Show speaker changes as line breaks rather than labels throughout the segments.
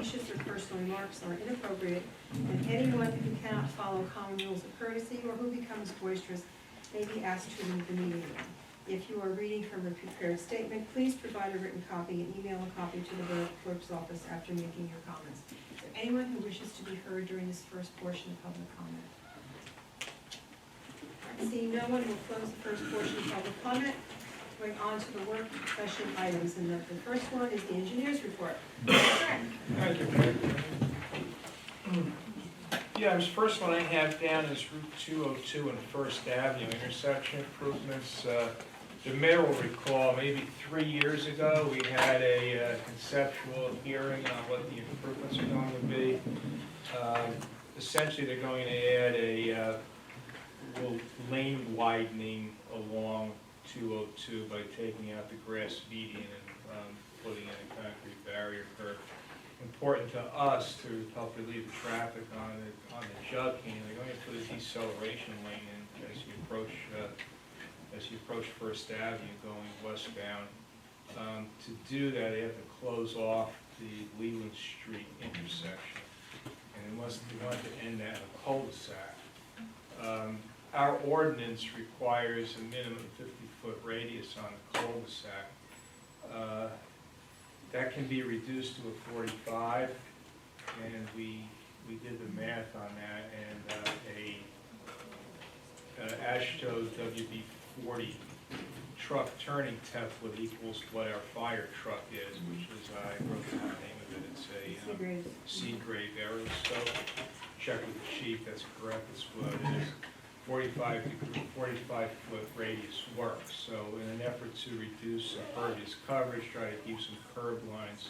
specious or personal remarks are inappropriate, and anyone who cannot follow common rules of courtesy or who becomes boisterous may be asked to leave the meeting room. If you are reading from a prepared statement, please provide a written copy and email a copy to the borough clerk's office after making your comments. Is there anyone who wishes to be heard during this first portion of public comment? Seeing no one, will close the first portion of public comment. Going on to the work session items, and the first one is the engineer's report.
Thank you, Mayor. Yeah, the first one I have down is Route 202 and First Avenue intersection improvements. The mayor will recall, maybe 3 years ago, we had a conceptual hearing on what the improvements are going to be. Essentially, they're going to add a little lane widening along 202 by taking out the grass median and putting in a concrete barrier curb. Important to us to help relieve the traffic on the jug cane. They're going to put a deceleration lane in as you approach First Avenue going westbound. To do that, they have to close off the Leland Street intersection, and they want to end that in a cul-de-sac. Our ordinance requires a minimum 50-foot radius on a cul-de-sac. That can be reduced to a 45, and we did the math on that, and a AASHTO WB40 truck turning template equals what our fire truck is, which is, I wrote down the name of it, it's a C-grade aeroscope. Check with the chief, that's correct, that's what it is. 45-foot radius works. So in an effort to reduce impervious coverage, try to keep some curb lines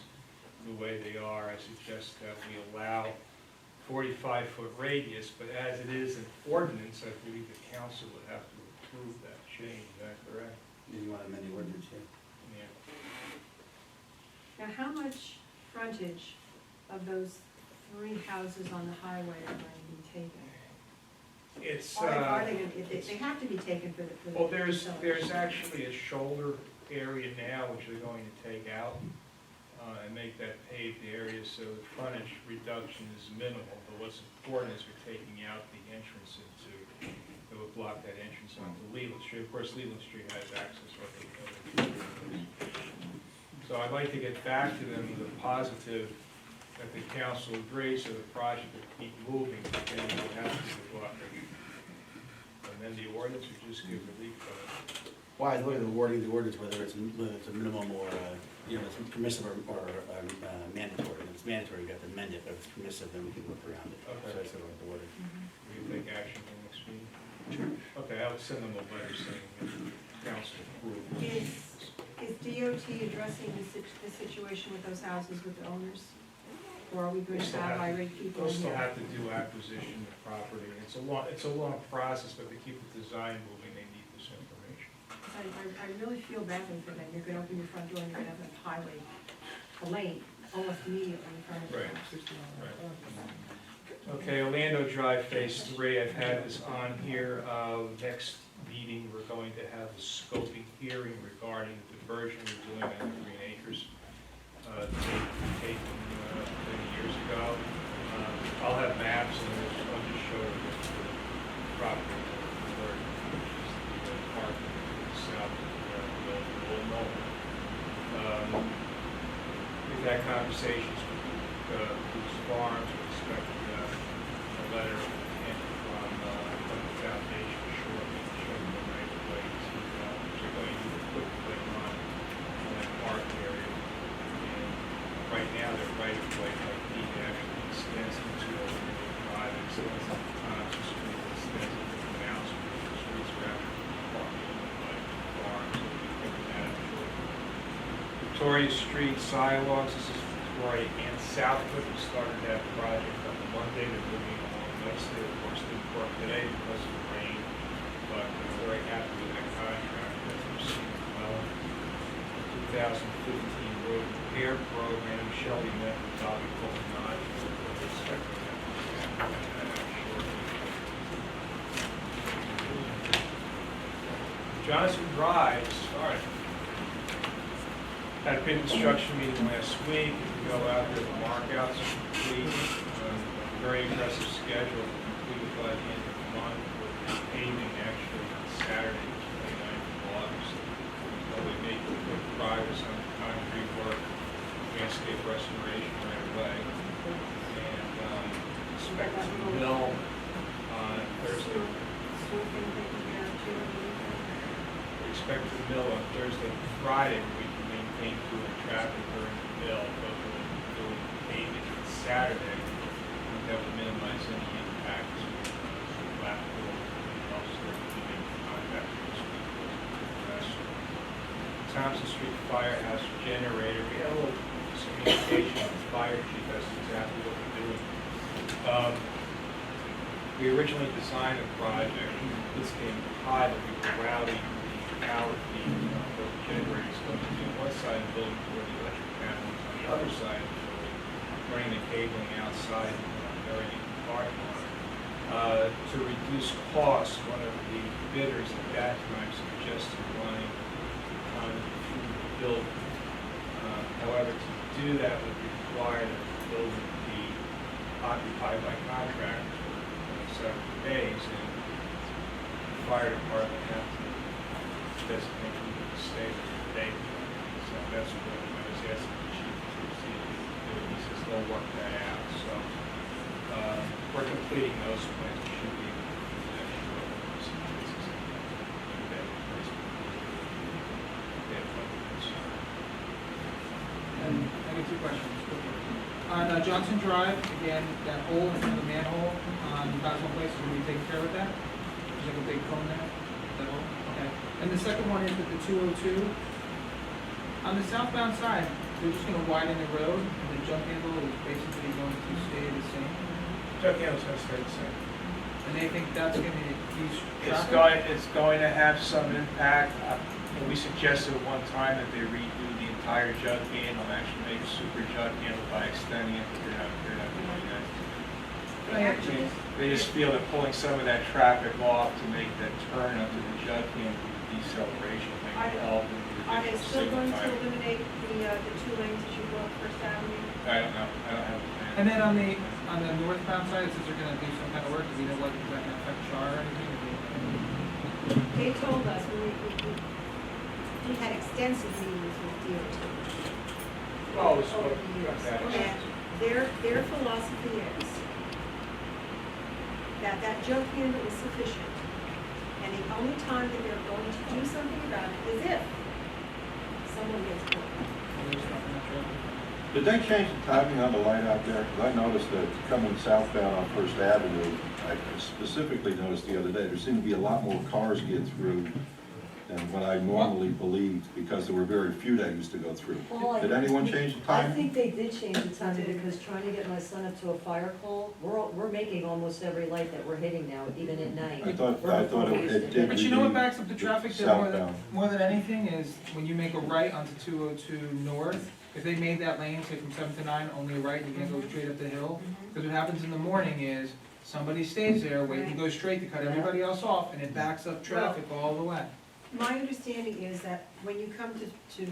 the way they are, I suggest that we allow 45-foot radius, but as it is an ordinance, I believe the council would have to approve that change. Is that correct?
You want to amend the ordinance here?
Yeah.
Now, how much frontage of those 3 houses on the highway are going to be taken?
It's
Are they going to, they have to be taken for the
well, there's actually a shoulder area now which they're going to take out and make that paved area, so the frontage reduction is minimal. But what's important is we're taking out the entrance that would block that entrance onto Leland Street. Of course, Leland Street has access right. So I'd like to get back to them with a positive that the council agrees so the project will keep moving, but then it would have to be the blockage. And then the ordinance would just give relief from it.
Well, I look at the wording of the ordinance, whether it's a minimum or, it's permissive or mandatory. If it's mandatory, you have to amend it, but if it's permissive, then we can work around it.
Okay.
So I said the wording.
Will you take action on next meeting? Sure. Okay, I will send them a letter saying that council approved.
Is DOT addressing the situation with those houses with the owners? Or are we going to have irate people?
We'll still have to do acquisition of property. It's a long process, but to keep the design moving, they need this information.
I really feel badly for them. You're going to open your front door and you're going to have a highway, a lane, almost immediately in front of you.
Right. Okay, Orlando Drive Phase 3, I've had this on here. Next meeting, we're going to have a scoping hearing regarding the diversion we're doing on Green Acres. Taken many years ago. I'll have maps and I'll just show you the property where the park to the south of the old Knoll. We've had conversations with Bruce Farms. We expect a letter from the foundation shortly to show them the right of way to they're going to put the thing on that park area. Right now, they're right of way, like he actually extends to 205, extends to Thompson Street, extends to the Mound Street, the streets are actually parking like farms, so we pick that up shortly. Victoria Street sidewalks, this is Victoria and Southwood. We started that project on Monday, they're moving along nicely. Of course, they didn't work today because of the rain, but we're very happy with that contract that's proceeding well. 2015 road repair program, Shelley met with Bobby Colton. We're expecting that shortly. Johnson Drive started. Had a pre-construction meeting last week, we go out there, the markouts are complete, very aggressive schedule, completed by the end of the month, with paving actually on Saturday, the 29th of August. So we made quick progress on the concrete work, landscape restoration right away, and expect to mill on Thursday. We expect to mill on Thursday, Friday, we can maintain fluid traffic during the mill, but we're doing paving on Saturday. That would minimize any impact to Blackpool and also we make contact with the street. Thompson Street Firehouse generator, we had a little communication with the fire chief, that's exactly what we're doing. We originally designed a project, this came high, but we were routing the power feed, what the generator is going to do on one side of the building where the electric panel is on the other side of the building, running the cabling outside, going in the parking lot. To reduce costs, one of the bidders at that time suggested running on the building. However, to do that would require that the building be occupied by contractors for several days, and the fire department have to designate who to stay there for day. So that's what I was asking the chief to see if he could do. He says they'll work that out. So we're completing those plans. We should be able to do that
And I got two questions. On Johnson Drive, again, that hole in front of the manhole on Basil Place, are we taking care of that? There's like a big cone there, that hole? Okay. And the second one is with the 202. On the southbound side, they're just gonna widen the road, and the jump handle is basically going to stay the same.
Jump handle's gonna stay the same.
And they think that's gonna increase
It's
traffic?
going to have some impact. We suggested at one time that they redo the entire jug handle, and actually make a super jug handle by extending it, but they're not doing that. They just feel that pulling some of that traffic off to make that turn up to the jug handle with deceleration may help.
Are they still going to eliminate the two lanes as you go up First Avenue?
I don't know, I don't have a plan.
And then on the northbound side, it says they're gonna do some kind of work, do we know what, is that gonna affect char or anything?
They told us, we had extensive meetings with DOT
Oh, so
over the years. And their philosophy is that that jump handle is sufficient. And the only time that they're going to do something about it is if someone gets hurt.
Did they change the timing on the light out there? Because I noticed that coming southbound on First Avenue, I specifically noticed the other day, there seemed to be a lot more cars get through than what I normally believed, because there were very few that used to go through.
Well,
Did anyone change the
I
timing?
think they did change the timing, because trying to get my son up to a fire call, we're making almost every light that we're hitting now, even at night.
I thought it did.
But you know what backs up the traffic there
Southbound.
more than anything is when you make a right onto 202 north, if they made that lane, say from 7 to 9, only a right, you can't go straight up the hill. Because what happens in the morning is somebody stays there waiting to go straight to cut everybody else off, and it backs up traffic all the way.
My understanding is that when you come to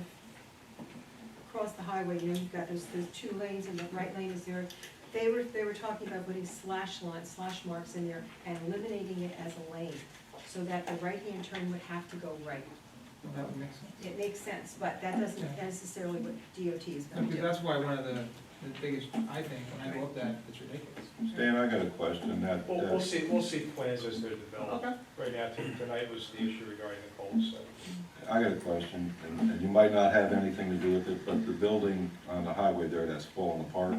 cross the highway, you know, you've got those two lanes, and the right lane is there. They were talking about putting slash marks in there and eliminating it as a lane, so that the right-hand turn would have to go right.
Well, that would make sense.
It makes sense, but that doesn't necessarily what DOT is going to
Because
do.
that's why one of the biggest, I think, when I go up that, it's ridiculous.
Dan, I got a question,
We'll see plans as they're developed.
Okay.
Right now, tonight was the issue regarding the cul-de-sac.
I got a question, and you might not have anything to do with it, but the building on the highway there that's falling apart,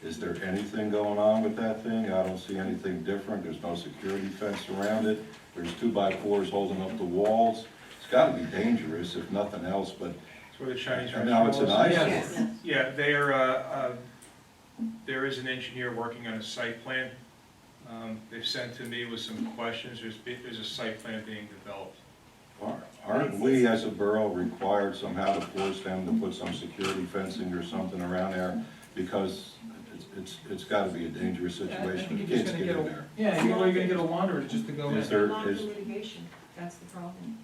is there anything going on with that thing? I don't see anything different, there's no security fence around it, there's 2x4s holding up the walls. It's gotta be dangerous, if nothing else, but,
It's where the Chinese
and now it's an
restaurant
eyesore.
is.
Yes.
Yeah, there is an engineer working on a site plan. They've sent to me with some questions. There's a site plan being developed.
Aren't we as a borough required somehow to force them to put some security fencing or something around there? Because it's gotta be a dangerous
I
situation,
think
if
you're just
kids
gonna
get
get
in
a,
there.
yeah, you're gonna get a wanderer just to go in.
Is there-
Lots of litigation, that's the problem.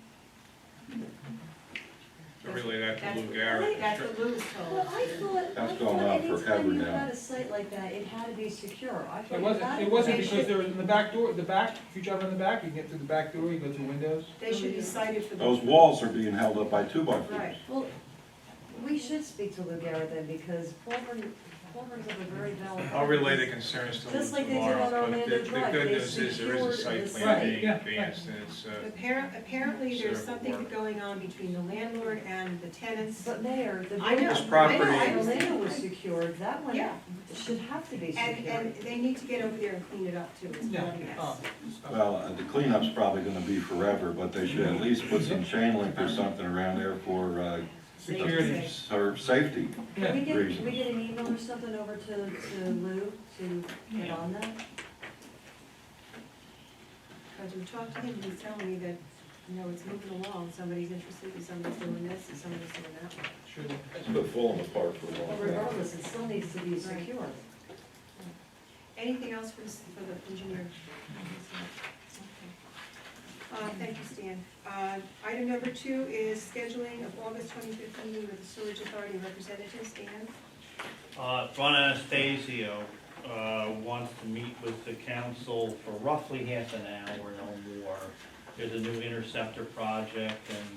I relay that to Lou
That's
Garrett.
what Lou was told.
Well, I thought
That's going on forever
anytime you
now.
had a site like that, it had to be secure. I thought
It wasn't
They
because
should-
there was in the back door, the back, if you drive around the back, you can get through the back door, you go through windows.
They should be cited for the.
Those walls are being held up by 2x4s.
Right.
Well, we should speak to Lou Garrett then, because Palmer's have a very valid.
I'll relay the concerns to Lou
Just like they did
tomorrow,
on
but
Orlando
the
Drive,
good
they
news is there is a
secured
site
the
plan
site.
being
Yeah,
advanced, and it's,
Apparently, there's
Serve
something
work.
going on between the landlord and the tenants.
But Mayor, the
I know,
building.
This property-
I
Orlando
understand.
was secured, that one
Yeah.
should have to be
And
secured.
they need to get over there and clean it up too, it's
Yeah.
really a mess.
Oh.
Well, the cleanup's probably gonna be forever, but they should at least put some chain link or something around there for,
Security.
safety.
Can we
Yeah.
can we get an email or something over to Lou to get on that?
Because we talked to him, he was telling me that, you know, it's moving along, somebody's interested, and somebody's doing this, and somebody's doing that.
Sure.
It's been falling apart for a
Well,
while.
regardless, it still needs to be secured.
Anything else for the engineer? Okay. Thank you, Stan. Item number 2 is scheduling of August 25th meeting with the Sewage Authority representatives. Stan?
Ron Anastasio wants to meet with the council for roughly half an hour, no more. There's a new interceptor project, and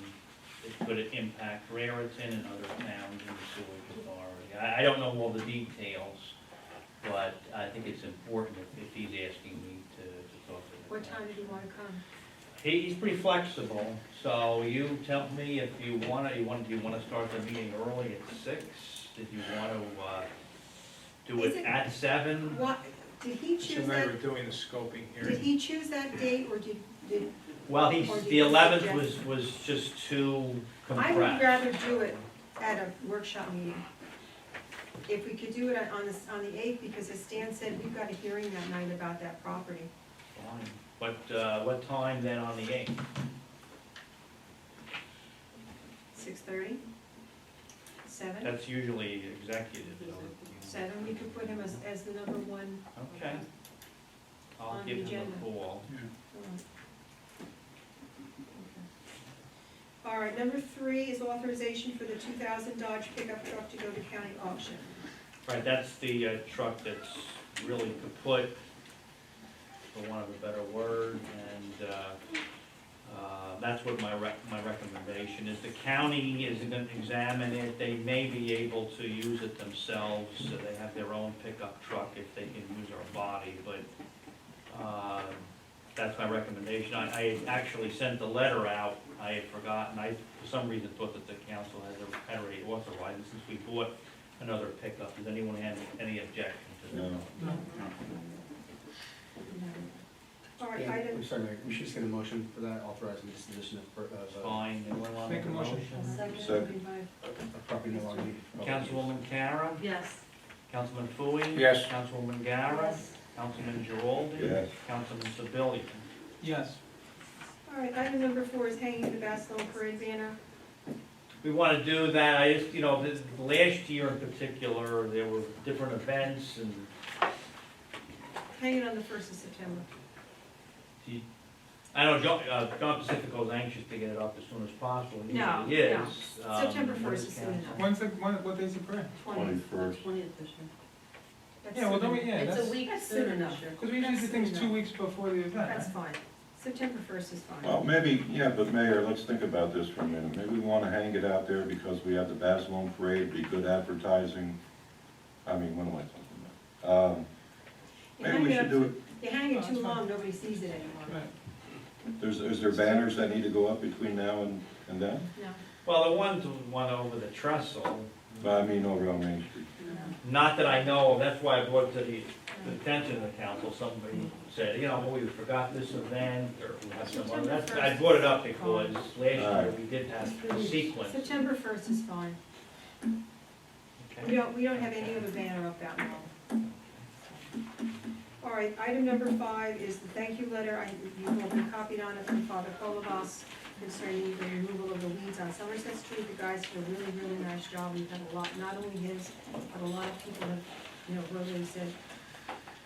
it could impact Raritan and other towns in the sewage authority. I don't know all the details, but I think it's important if he's asking me to talk to him.
What time did you want to come?
He's pretty flexible, so you tell me if you wanna, do you wanna start the meeting early at 6? Did you wanna, do
Is
it
it-
at 7?
What, did he
so
choose
now
that,
we're doing the scoping
did
hearing.
he choose that date, or did,
Well,
Or do
the
you
11th
suggest-
was just too
I would
compressed.
rather do it at a workshop meeting. If we could do it on the 8th, because as Stan said, we've got a hearing that night about that property.
Fine. What time then on the 8th?
6:30? 7?
That's usually executive, so.
7, we could put him as the number one.
Okay. I'll
On
give
the
him
agenda.
a call.
All right, number 3 is authorization for the 2000 Dodge pickup truck to go to county auction.
Right, that's the truck that's really kaput, for want of a better word, and that's what my recommendation is. The county is gonna examine it, they may be able to use it themselves, so they have their own pickup truck if they can use our body, but that's my recommendation. I had actually sent the letter out, I had forgotten, I for some reason thought that the council had already authorized it since we bought another pickup. Does anyone have any objection to that?
No.
All right,
Yeah,
item,
I'm sorry, Mayor, we should just get a motion for that, authorizing the disposition of
Fine, anyone want to
Make a motion.
Second.
property no longer needed. for public use.
Councilwoman Kara,
Yes.
Councilman Fooey?
Yes.
Councilwoman Gara?
Yes.
Councilman Geraldi?
Yes.
Councilman Sebelia?
Yes.
all right, item number 4 is hanging the Barcelona Parade banner.
We want to do that, I just, last year in particular, there were different events, and
Hang it on the 1st of September.
I know John Pacifico is anxious to get it up as soon as possible, he
No,
usually is.
no. September
What
1st is soon
council?
enough.
What day's the parade?
21st.
20th this year.
That's
Yeah, well,
soon
don't we,
enough.
yeah,
It's
that's,
a week
That's
sooner
soon
this
enough.
year.
because we usually do
That's
things
soon
2
enough.
weeks before the event,
That's
right?
fine. September 1st is fine.
Well, maybe, yeah, but Mayor, let's think about this for a minute. Maybe we want to hang it out there because we have the Basilone Parade, be good advertising. I mean, what am I talking about?
You
Maybe
hang
we
it
should
up
do
too-
it,
You hang it
Oh,
too
that's fine.
long, nobody sees it anymore.
Right.
is there banners that need to go up between now and then?
No,
Well, the one over the trestle,
I mean, over on Main Street.
no.
not that I know of, that's why I brought it to the attention of the council, somebody said, we forgot this event, or we have some other, that's, I brought it up because last year we did have a sequence.
September 1st is fine. We
Okay.
don't have any other banner up that long. All right, item number 5 is the thank you letter. You've all been copied on it from Father Kolovas concerning the removal of the weeds on Somerset Street. The guys did a really, really nice job. We've had a lot, not only his, but a lot of people have, really said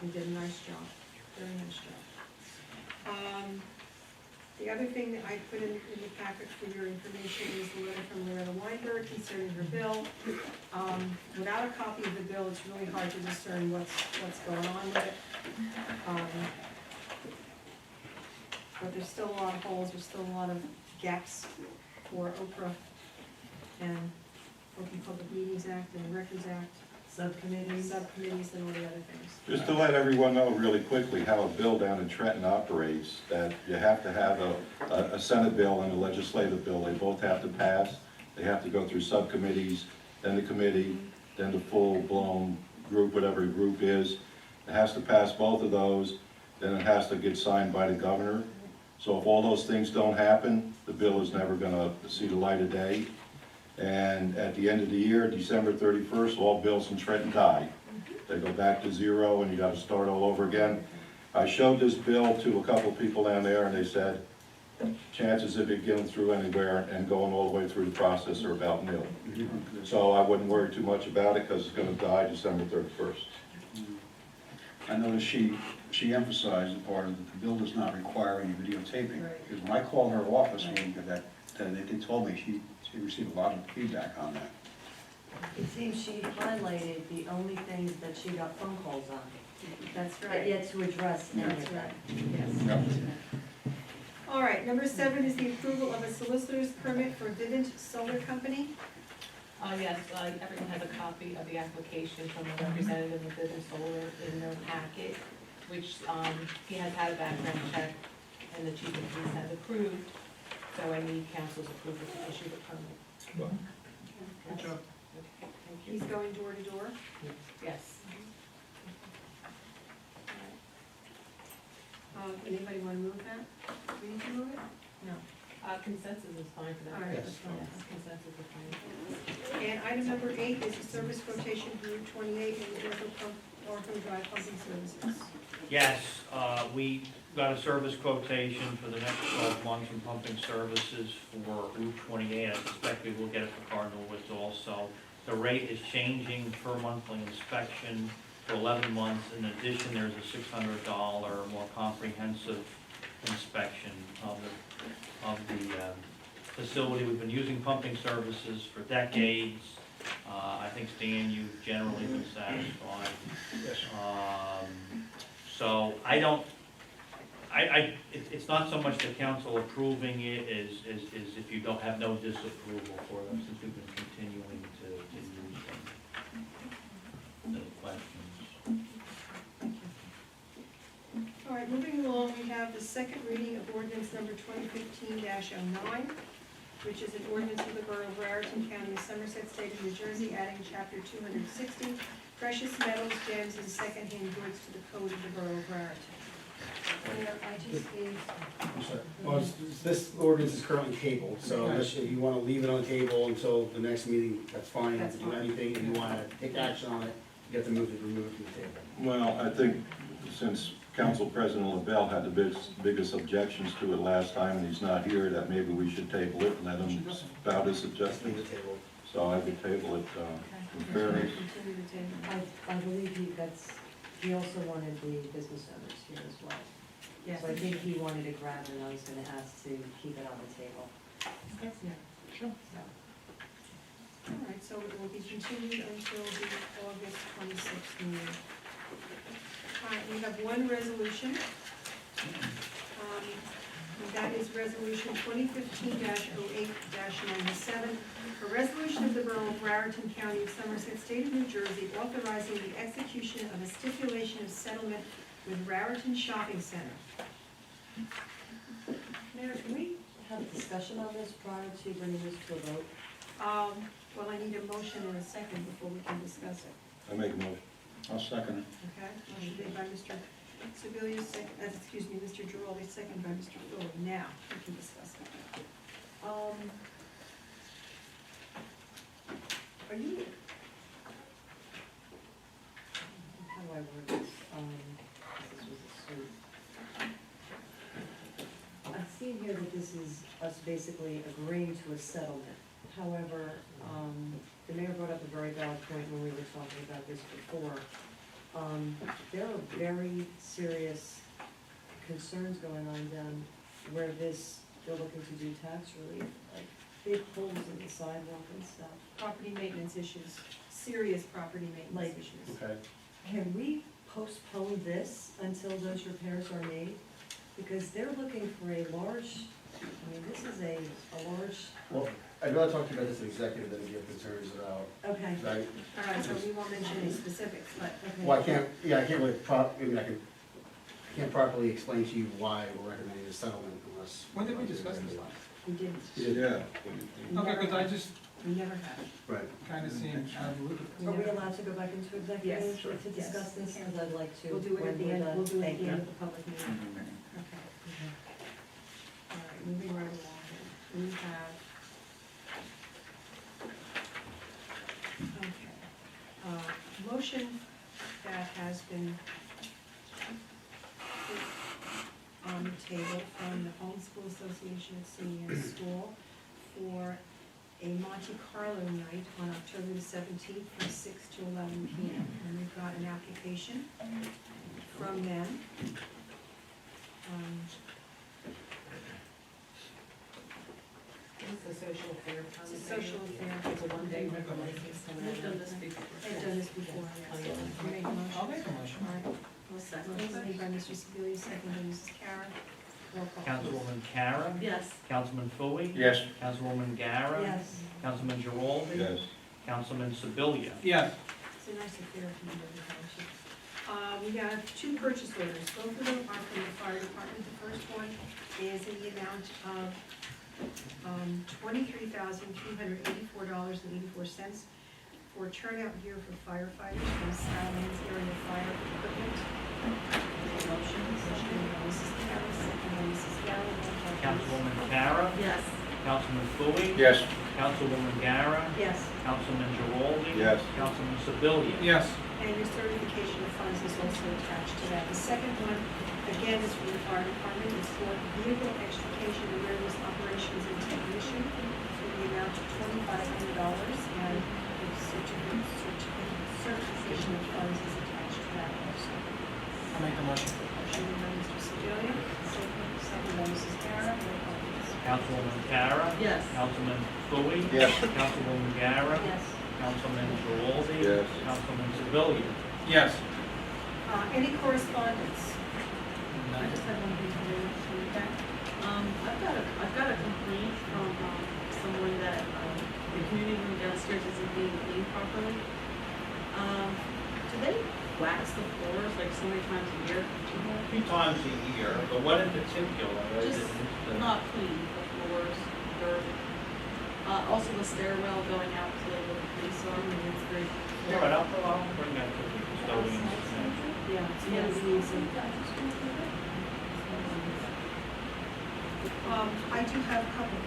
he did a nice job, very nice job. The other thing that I put in the packet for your information is the letter from Loretta Weinberg concerning her bill. Without a copy of the bill, it's really hard to discern what's going on with it. But there's still a lot of holes, there's still a lot of gaps for Oprah and Open Public Meetings Act and the Records Act, subcommittees and all the other things.
Just to let everyone know really quickly how a bill down in Trenton operates, that you have to have a Senate bill and a legislative bill. They both have to pass. They have to go through subcommittees, then the committee, then the full-blown group, whatever the group is. It has to pass both of those, then it has to get signed by the governor. So if all those things don't happen, the bill is never gonna see the light of day. And at the end of the year, December 31st, all bills in Trenton die. They go back to zero and you gotta start all over again. I showed this bill to a couple of people down there and they said, chances of it getting through anywhere and going all the way through the process are about nil. So I wouldn't worry too much about it because it's gonna die December 31st.
I noticed she emphasized the part that the bill does not require any videotaping.
Right.
Because when I called her office, they told me she received a lot of feedback on that.
It seems she highlighted the only things that she got phone calls on,
That's
but
right.
yet to address any
That's
of
right,
that.
yes. All right, number 7 is the approval of a solicitor's permit for Vivint Solar Company.
Yes, everyone has a copy of the application from the representative of Vivint Solar in their packet, which, he has had a background check, and the chief of police has approved, so I need council's approval to issue the permit.
Good job.
Okay, thank
He's
you.
going door to door.
Yes.
Anybody want to move that? Do we need to move it? No.
Consensus is fine for that.
All right,
that's
fine.
Yes, consensus is fine.
And item number 8 is the service quotation for Route 28 and Orphan Drive Pumping Services.
Yes, we got a service quotation for the next 12 months in pumping services for Route 28. I suspect we will get it for Cardinal Woods also. The rate is changing per monthly inspection for 11 months. In addition, there's a $600 more comprehensive inspection of the facility. We've been using pumping services for decades. I think, Stan, you've generally been satisfied.
Yes.
So it's not so much the council approving it as if you don't have no disapproval for them, since we've been continuing to use them. Any questions?
All right, moving along, we have the second reading of ordinance number 2015-09, which is an ordinance of the Borough of Raritan, County of Somerset, State of New Jersey, adding chapter 260, precious metals, gems, and secondhand goods to the code of the Borough of Raritan. Mayor, I just gave,
I'm sorry. Well, this ordinance is currently tabled, so if you want to leave it on the table until the next meeting, that's fine.
That's
If you do
fine.
anything, if you want to take action on it, you have to remove it from the table.
Well, I think since Council President LaBelle had the biggest objections to it last time, and he's not here, that maybe we should table it and let him spout his
Just leave
suggestions.
the table.
So I would table it in fairness.
continue the table.
I believe he also wanted the business owners here as well.
Yes.
So I think he wanted to grab it, and I was gonna ask to keep it on the table.
Sure. All right, so it will be continued until the August 26th meeting. All right, we have one resolution. And that is resolution 2015-08-97, a resolution of the Borough of Raritan, County of Somerset, State of New Jersey, authorizing the execution of a stipulation of settlement with Raritan Shopping Center.
Mayor, can we have a discussion on this prior to bringing this to a vote?
Well, I need a motion and a second before we can discuss it.
I make a motion.
I'll second it.
Okay, motion made by Mr. Sebelius, Mr. Giraldi, second by Mr. Fuller. Now, we can discuss it.
Are you? How do I word this? This was a suit. I've seen here that this is us basically agreeing to a settlement. However, the mayor brought up a very valid point when we were talking about this before. There are very serious concerns going on down where they're looking to do tax relief, like big holes in the sidewalk and stuff.
Property maintenance issues, serious property maintenance
Like-
issues.
Okay.
Can we postpone this until those repairs are made? Because they're looking for a large, I mean, this is a large,
Well, I'd rather talk to you about this in executive than if you have concerns about,
okay,
right?
All right, so we won't mention any specifics, but,
okay.
Well, I can't really I can't properly explain to you why we're recommending a settlement unless.
When did we discuss this last?
we didn't,
Yeah.
we
Okay,
never
because I
have.
just
We never have.
Right.
kind of seemed out of the loop.
We
Are we
never-
allowed to go back into executive
Yes, sure.
to discuss
Yes, we
this?
can.
Because I'd like to.
We'll do it at
when
the
we're
end,
done.
we'll do it at
Thank
the
you.
end of the public meeting. Okay. All right, moving right along here. We have. Okay. Motion that has been put on the table from the Homeschool Association at Senior School for a Monte Carlo night on October the 17th from 6 to 11 p.m. And we've got an application from them.
It's a social affair.
It's a social affair.
It's a one-day liquor license.
We've done this before. They've done this before, yes. You make a motion?
I'll make a motion.
All right. Motion made by Mr. Sebelia, second by Mrs. Karen. Roll call.
Councilwoman Kara?
Yes.
Councilman Fooey?
Yes.
Councilwoman Gara?
Yes,
Councilman Giraldi?
Yes.
Councilman Sebelia?
Yes.
It's a nice affair for you, township. We have two purchase orders. Both of them are from the fire department. The first one is in the amount of $23,384.84 for turnout gear for firefighters from Skylands Area Fire Equipment. Motion made by Mrs. Carroll, second by Mrs. Gallo. Roll call, please.
Councilwoman Kara?
Yes.
Councilman Fooey?
Yes.
Councilwoman Gara?
Yes,
Councilman Giraldi?
Yes.
Councilman Sebelia?
Yes.
and your certification of funds is also attached to that. The second one, again, is from the fire department. It's for vehicle extrication awareness operations and technician for the amount of $2,500, and the certification of funds is attached to that also.
I'll make the motion.
Motion made by Mr. Sebelia, second by Mrs. Kara. Roll call, please.
Councilwoman Kara?
Yes.
Councilman Fooey?
Yes.
Councilwoman Gara?
Yes.
Councilman Giraldi?
Yes.
Councilman Sebelia?
Yes.
Any correspondence? I just have one thing to read back.
I've got a complaint from, someone that, the community room downstairs isn't being cleaned properly. Do they wax the floors like so many times a year?
A few times a year, but what in particular?
Just not clean, the floors, dirt. Also the stairwell going out to the police army, it's very.
All right, I'll bring that to the custodians.
Yeah, it's
Yes.
one reason. I do have a couple of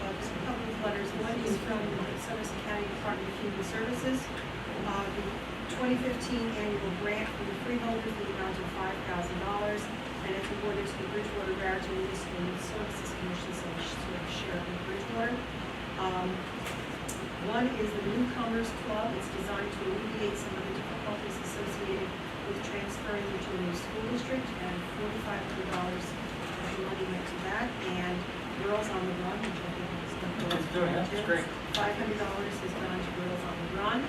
letters. One is from the Somerset County Department of Human Services. The 2015 annual grant for the freeholders in the amount of $5,000, and it's awarded to the Bridgewater Raritan Municipal Youth Services Commission, so we sort of share it with Bridgewater. One is the Newcomers Club. It's designed to alleviate some of the difficulties associated with transferring into a new school district, and $4,500 of the money went to that. And Girls on the Run, which I think is the girls.
It's doing it. It's great.
$500 has gone to Girls on the Run.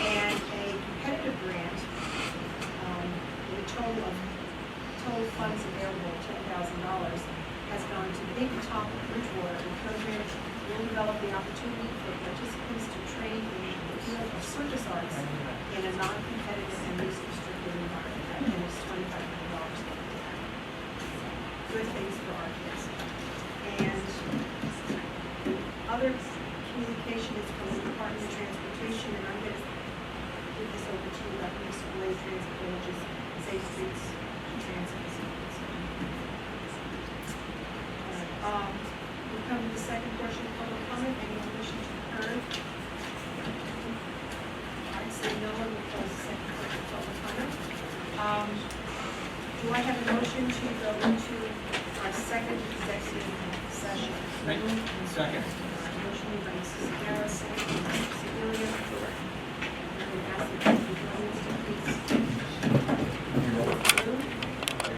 And a competitive grant, with a total funds available of $10,000, has gone to Big Top Bridgewater. The program will develop the opportunity for participants to train in the field of circus arts in a non-competitive and least restricted environment. And it's $2,500. Good things for our kids. And other communication is from the Department of Transportation, and I'm going to give this over to you, Mr. Blake, Transit Villages, Safe Streets, Transit Facilities. We come to the second portion of public comment. Anyone wishing to be heard? I'd say no one will close the second portion of public comment. Do I have a motion to go into our second executive session?
Second.
Motion made by Mrs. Garrett, second